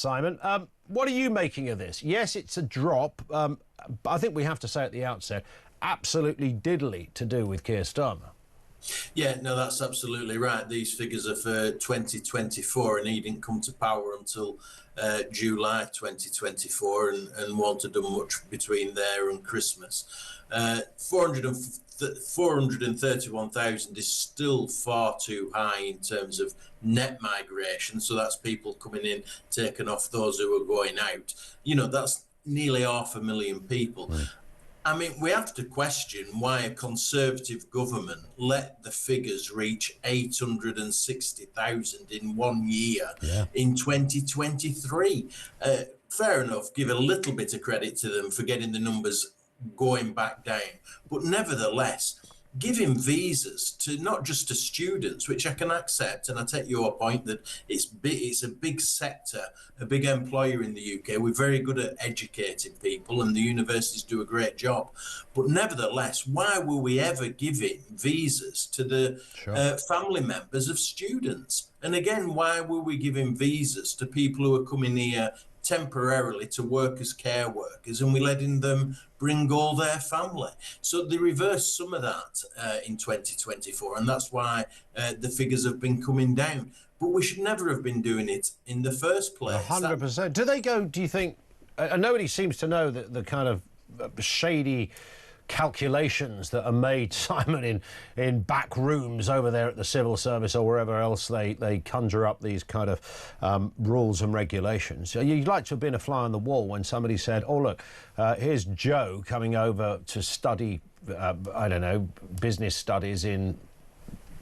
Simon. What are you making of this? Yes, it's a drop, but I think we have to say at the outset, absolutely diddly to do with Keir Starmer. Yeah, no, that's absolutely right. These figures are for 2024, and he didn't come to power until July 2024 and won't have done much between there and Christmas. 431,000 is still far too high in terms of net migration. So that's people coming in, taking off those who are going out. You know, that's nearly 500,000 people. Mm. I mean, we have to question why a Conservative government let the figures reach 860,000 in 1 year in 2023. Fair enough, give a little bit of credit to them for getting the numbers going back down. But nevertheless, giving visas to not just to students, which I can accept, and I take your point that it's a big sector, a big employer in the UK. We're very good at educating people, and the universities do a great job. But nevertheless, why were we ever giving visas to the family members of students? And again, why were we giving visas to people who are coming here temporarily to work as care workers, and we're letting them bring all their family? So they reversed some of that in 2024, and that's why the figures have been coming down. But we should never have been doing it in the first place. 100%. Do they go, do you think, nobody seems to know that the kind of shady calculations that are made, Simon, in back rooms over there at the civil service or wherever else they conjure up these kind of rules and regulations. You'd like to have been a fly on the wall when somebody said, oh, look, here's Joe coming over to study, I don't know, business studies in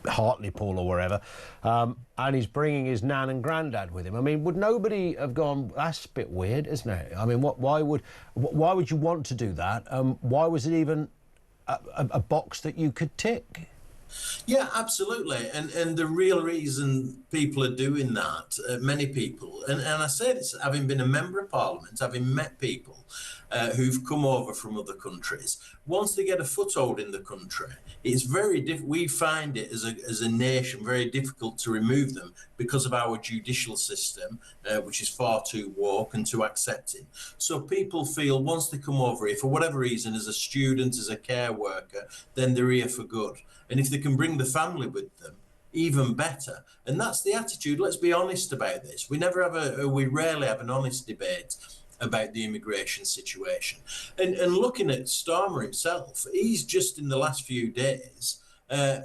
Hartlepool or wherever, and he's bringing his nan and granddad with him. I mean, would nobody have gone, that's a bit weird, isn't it? I mean, why would you want to do that? Why was it even a box that you could tick? Yeah, absolutely. And the real reason people are doing that, many people, and I say this having been a member of Parliament, having met people who've come over from other countries, once they get a foothold in the country, it's very we find it as a nation very difficult to remove them because of our judicial system, which is far too woke and too accepting. So people feel once they come over here, for whatever reason, as a student, as a care worker, then they're here for good. And if they can bring the family with them, even better. And that's the attitude. Let's be honest about this. We rarely have an honest debate about the immigration situation. And looking at Starmer himself, he's just in the last few days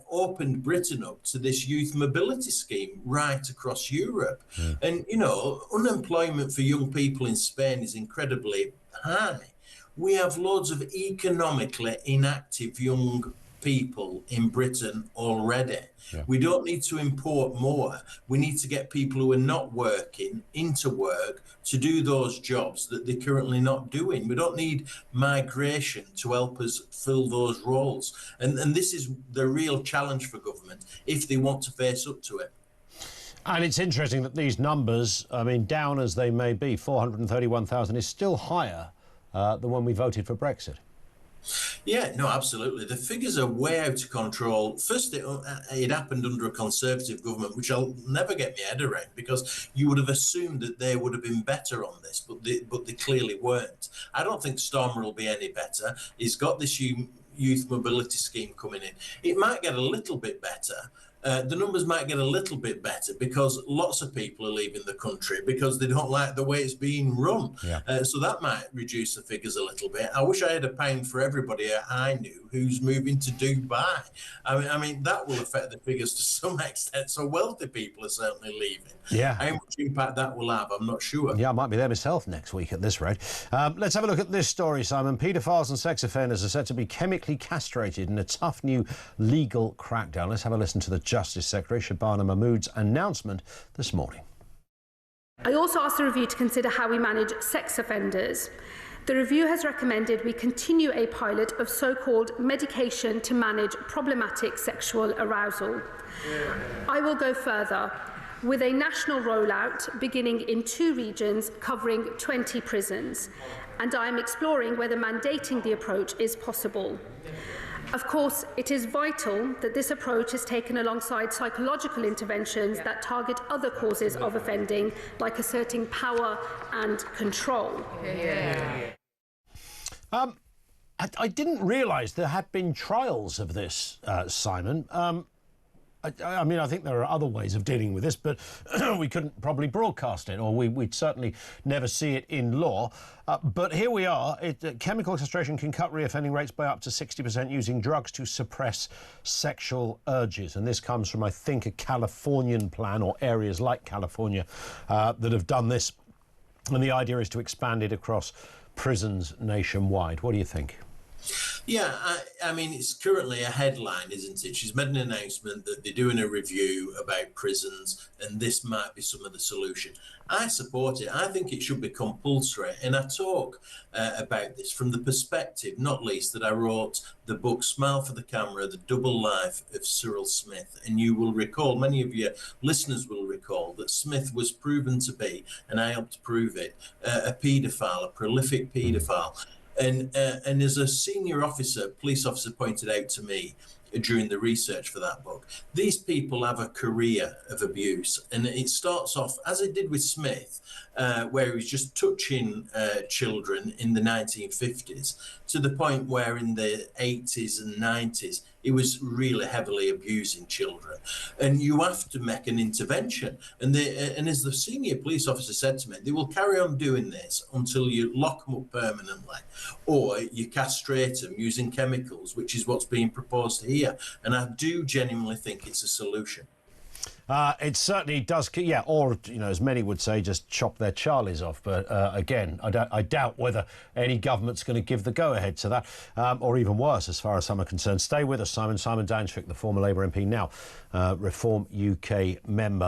opened Britain up to this youth mobility scheme right across Europe. Mm. And, you know, unemployment for young people in Spain is incredibly high. We have loads of economically inactive young people in Britain already. Yeah. We don't need to import more. We need to get people who are not working into work to do those jobs that they're currently not doing. We don't need migration to help us fill those roles. And this is the real challenge for government if they want to face up to it. And it's interesting that these numbers, I mean, down as they may be, 431,000 is still higher than when we voted for Brexit. Yeah, no, absolutely. The figures are way out of control. First, it happened under a Conservative government, which I'll never get my head around, because you would have assumed that they would have been better on this, but they clearly weren't. I don't think Starmer will be any better. He's got this youth mobility scheme coming in. It might get a little bit better. The numbers might get a little bit better because lots of people are leaving the country because they don't like the way it's being run. Yeah. So that might reduce the figures a little bit. I wish I had £1 for everybody I knew who's moving to Dubai. I mean that will affect the figures to some extent. So wealthy people are certainly leaving. Yeah. How much impact that will have, I'm not sure. Yeah, I might be there myself next week at this rate. Let's have a look at this story, Simon. Paedophiles and sex offenders are said to be chemically castrated in a tough new legal crackdown. Let's have a listen to the Justice Secretary Shabana Mahmood's announcement this morning. I also asked the review to consider how we manage sex offenders. The review has recommended we continue a pilot of so-called medication to manage problematic sexual arousal. I will go further, with a national rollout beginning in 2 regions covering 20 prisons, and I am exploring whether mandating the approach is possible. Of course, it is vital that this approach is taken alongside psychological interventions that target other causes of offending, like asserting power and control. I didn't realise there had been trials of this, Simon. I mean, I think there are other ways of dealing with this, but we couldn't probably broadcast it, or we'd certainly never see it in law. But here we are. Chemical castration can cut reoffending rates by up to 60% using drugs to suppress sexual urges. And this comes from, I think, a Californian plan, or areas like California that have done this. And the idea is to expand it across prisons nationwide. What do you think? Yeah, I mean, it's currently a headline, isn't it? She's made an announcement that they're doing a review about prisons, and this might be some of the solution. I support it. I think it should be compulsory. And I talk about this from the perspective, not least, that I wrote the book Smile for the Camera, The Double Life of Cyril Smith. And you will recall, many of your listeners will recall, that Smith was proven to be, and I helped prove it, a paedophile, a prolific paedophile. And as a senior officer, police officer pointed out to me during the research for that book, these people have a career of abuse. And it starts off, as it did with Smith, where he was just touching children in the 1950s, to the point where in the 80s and 90s, he was really heavily abusing children. And you have to make an intervention. And as the senior police officer said to me, they will carry on doing this until you lock them up permanently, or you castrate them using chemicals, which is what's being proposed here. And I do genuinely think it's a solution. It certainly does, yeah, or, you know, as many would say, just chop their Charlies off. But again, I doubt whether any government's going to give the go-ahead to that, or even worse, as far as some are concerned. Stay with us, Simon. Simon Danczuk, the former Labour MP, now Reform UK member.